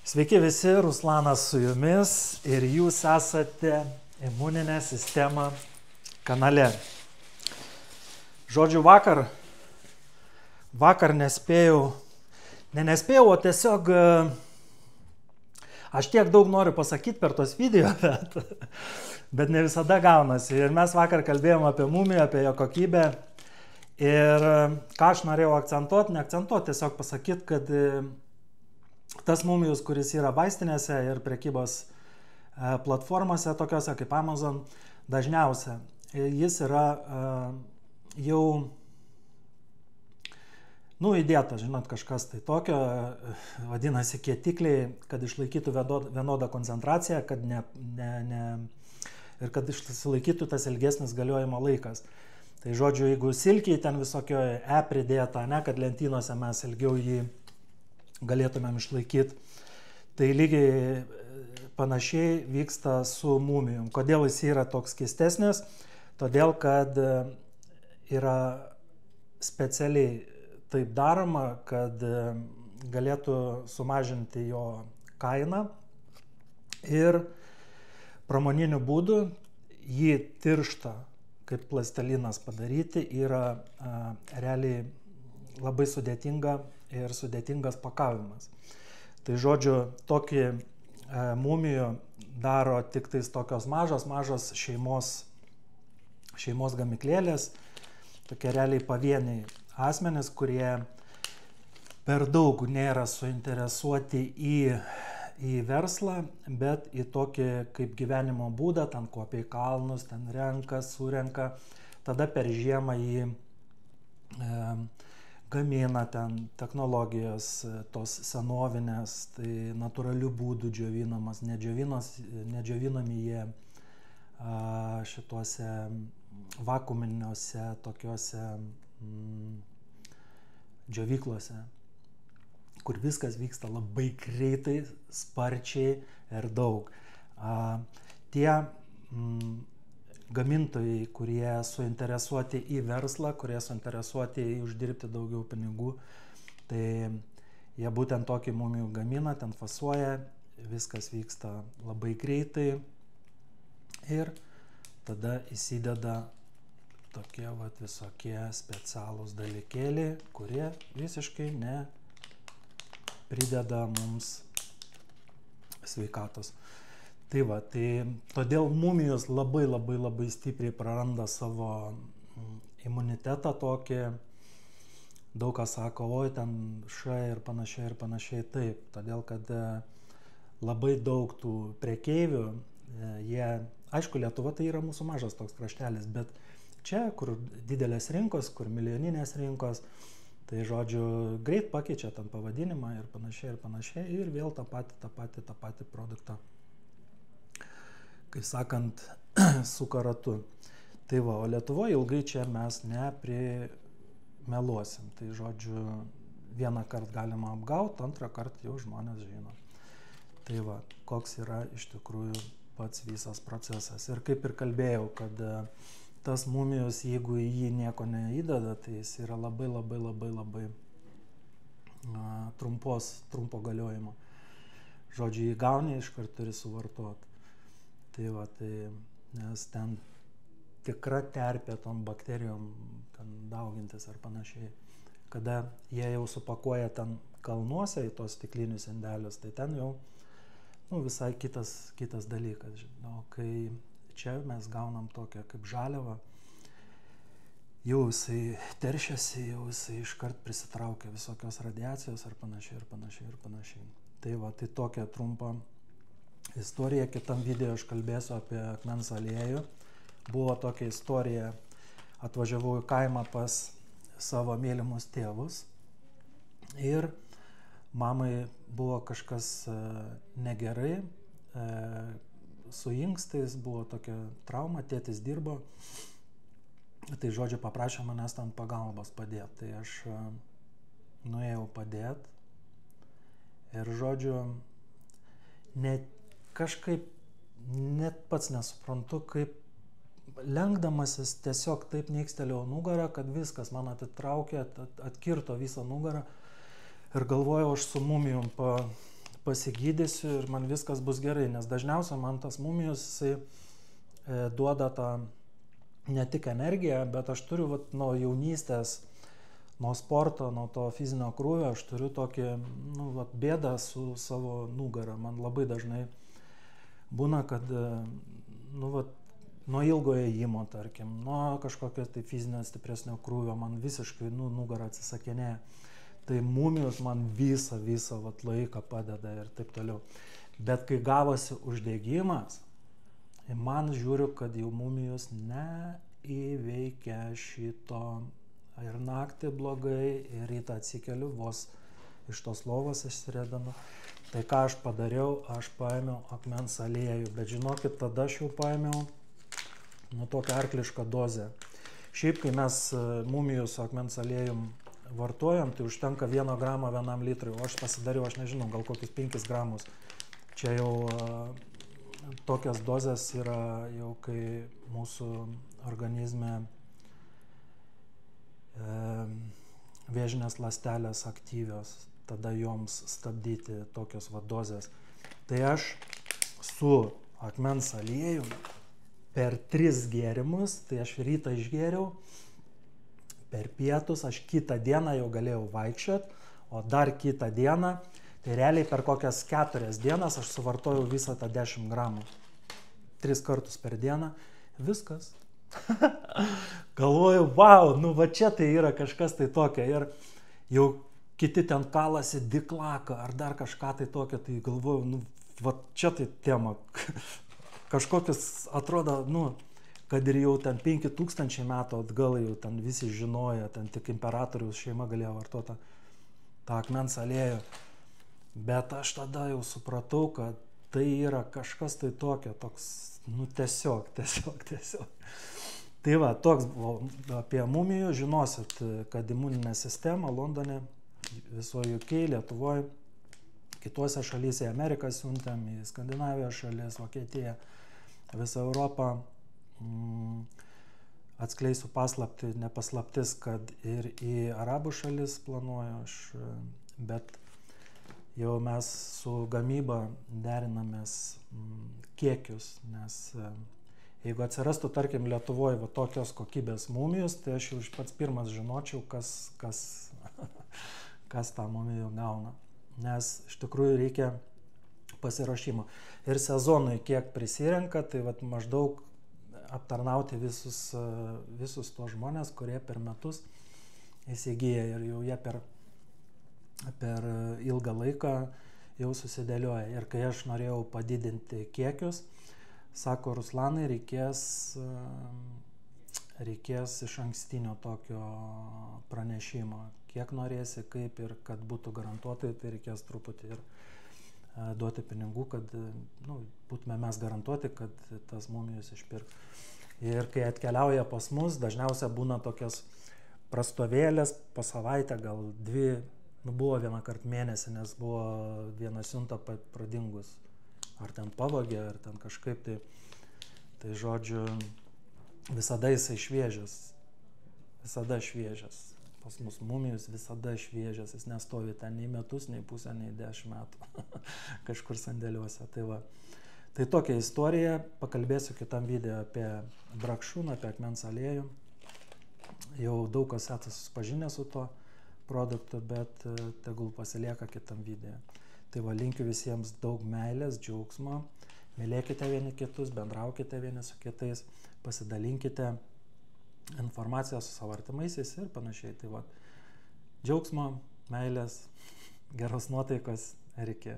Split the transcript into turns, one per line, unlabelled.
Sveiki visi, Ruslanas su jumis ir jūs esate Imuninė sistema kanale. Žodžiu, vakar nespėjau, o tiesiog aš tiek daug noriu pasakyti per tos video, bet ne visada gaunasi. Ir mes vakar kalbėjom apie mumiją, apie jo kokybę. Ir ką aš norėjau neakcentuoti, tiesiog pasakyti, kad tas mumijus, kuris yra vaistinėse ir prekybos platformose, tokiose kaip Amazon, dažniausia jis yra jau įdėta, žinot, kažkas tai tokio, vadinasi kietikliai, kad išlaikytų vienodą koncentraciją, ir kad išsilaikytų tas ilgesnis galiojimo laikas. Tai žodžiu, jeigu silkiai ten visokioje pridėta, kad lentynose mes ilgiau jį galėtumėm išlaikyti, tai lygiai panašiai vyksta su mumijom. Kodėl jis yra toks keistesnis? Todėl, kad yra specialiai taip daroma, kad galėtų sumažinti jo kainą ir pramoniniu būdu jį tirštą kaip plastilinas padaryti yra realiai labai sudėtinga ir sudėtingas pakavimas. Tai žodžiu, tokį mumijų daro tik tais tokios mažos šeimos gamyklėlės, tokie realiai pavieniai asmenys, kurie per daug nėra suinteresuoti į verslą, bet į tokį kaip gyvenimo būdą, ten kopia į kalnus, ten renka, surenka, tada per žiemą jį gamina, ten technologijos tos senovinės, tai natūralių būdų džiovinamas, nedžiovinami jie šituose vakuuminiuose tokiuose džiovyklose, kur viskas vyksta labai greitai, sparčiai ir daug. Tie gamintojai, kurie suinteresuoti į verslą, kurie suinteresuoti į uždirbti daugiau pinigų, tai jie būtent tokį mumijų gamina, ten fasuoja, viskas vyksta labai greitai ir tada įsideda tokie visokie specialūs dalykėliai, kurie visiškai prideda mums sveikatos. Tai todėl mumijos labai stipriai praranda savo imunitetą tokį. Daug kas sako, oi, ten ir panašiai. Taip, todėl kad labai daug tų prekeivių, aišku, Lietuva tai yra mūsų mažas toks kraštelis, bet čia, kur didelės rinkos, kur milijoninės rinkos, tai žodžiu, greit pakeičia ten pavadinimą ir panašiai, ir vėl tą patį produktą, kaip sakant, suka ratu. Tai o Lietuvoje ilgai čia mes neprimeluosim. Tai žodžiu, vieną kartą galima apgauti, antrą kartą jau žmonės žino. Tai koks yra iš tikrųjų pats visas procesas. Ir kaip ir kalbėjau, kad tas mumijus, jeigu į jį nieko neįdeda, tai jis yra labai trumpo galiojimo. Žodžiu, jį gauni, iškart turi suvartoti. Tai nes ten tikra terpė tom bakterijom ten daugintis ar panašiai. Kada jie jau supakuoja ten kalnuose į tos stiklinius indelius, tai ten jau visai kitas dalykas. O kai čia mes gaunam tokią kaip žaliavą, jau jisai teršiasi, jau jisai iškart prisitraukia visokios radiacijos ar panašiai. Tai tokia trumpa istorija. Kitam video aš kalbėsiu apie akmens aliejų. Buvo tokia istorija, atvažiavau į kaimą pas savo mylimus tėvus ir mamai buvo kažkas negerai, su inkstais buvo tokia trauma, tėtis dirbo, tai žodžiu paprašė manęs ten pagalbos padėti, tai aš nuėjau padėti ir žodžiu net pats nesuprantu, kaip lenkdamasis tiesiog taip nykštelėjau nugarą, kad viskas man atitraukė, atkirto visą nugarą ir galvojau, aš su mumijom pasigydysiu ir man viskas bus gerai, nes dažniausiai man tas mumijos, jisai duoda tą ne tik energiją, bet aš turiu vat, nuo jaunystės, nuo sporto, nuo to fizinio krūvio, aš turiu tokį vat, bėdą su savo nugara. Man labai dažnai būna, kad vat, nuo ilgo ėjimo, tarkim, nuo kažkokio tai fizinio stipresnio krūvio, man visiškai nugara atsisakinėja. Tai mumijos man visą vat, laiką padeda ir taip toliau. Bet kai gavosi uždegimas, man žiūriu, kad jau mumijos neįveikia šito. Ir naktį blogai, ir rytą atsikeliu, vos iš tos lovos išsiredanu. Tai ką aš padariau, aš paėmiau akmens aliejų, bet žinokit, tada aš jau paėmiau tokią arklišką dozę. Šiaip, kai mes mumijus su akmens aliejum vartojam, tai užtenka 1 gramą 1 litrui, o aš pasidariau, aš nežinau, gal kokius 5 gramus. Čia jau tokias dozes yra jau, kai mūsų organizme vėžinės ląstelės aktyvios, tada joms stabdyti tokios dozės. Tai aš su akmens aliejum per 3 gėrimus, tai aš rytą išgėriau, per pietus aš kitą dieną jau galėjau vaikščioti, o dar kitą dieną, tai realiai per kokias 4 dienas aš suvartojau visą tą 10 gramų. 3 kartus per dieną, viskas. Galvoju, wow, va čia tai yra kažkas tai tokio ir jau kiti ten kalasi diklaką ar dar kažką tai tokio, tai galvoju, va čia tai tema. Kažkokius atrodo, kad ir jau ten 5000 metų atgal jau ten visi žinojo, ten tik imperatoriaus šeima galėjo vartoti tą akmens aliejų. Bet aš tada jau supratau, kad tai yra kažkas tai tokio, toks, tiesiog. Tai va, toks buvo apie mumijų, žinosit, kad imuninė sistema Londone, visoje UK, Lietuvoje, kitose šalyse, Ameriką siuntėm, į Skandinavijos šalis, Vokietiją, visą Europą. Atskleisiu paslaptį, nepaslaptis, kad ir į Arabų šalis planuoju aš, bet jau mes su gamyba derinamės kiekius, nes jeigu atsirastų, tarkim, Lietuvoje va tokios kokybės mumijos, tai aš jau pats pirmas žinočiau, kas tą mumijų gauna. Nes iš tikrųjų reikia pasiruošimo. Ir sezonui kiek prisirenka, tai vat maždaug aptarnauti visus tos žmonės, kurie per metus įsigyja ir jau jie per ilgą laiką jau susidėlioja. Ir kai aš norėjau padidinti kiekius, sako, Ruslanai, reikės iš ankstinio tokio pranešimo. Kiek norėsi, kaip ir kad būtų garantuotai, tai reikės truputį ir duoti pinigų, kad būtume mes garantuoti, kad tas mumijus išpirk. Ir kai atkeliauja pas mus, dažniausiai būna tokios prastovėlės po savaitę, gal 2, buvo vieną kartą mėnesį, nes buvo viena siunta pradingus. Ar ten pavogė, ar ten kažkaip tai. Tai žodžiu, visada jisai šviežias. Visada šviežias. Pas mus mumijus visada šviežias. Jis nestovi ten nei metus, nei pusę, nei 10 metų. Kažkur sandėliuose. Tai va. Tai tokia istorija. Pakalbėsiu kitam video apie brakšūną, apie akmens aliejų. Jau daug kas esate susipažinę su tuo produktu, bet tegul pasilieka kitam video. Tai va, linkiu visiems daug meilės, džiaugsmo, mylėkite vieni kitus, bendraukite vieni su kitais, pasidalinkite informaciją su savo artimaisiais ir panašiai. Tai va, džiaugsmo, meilės, geros nuotaikos ir iki.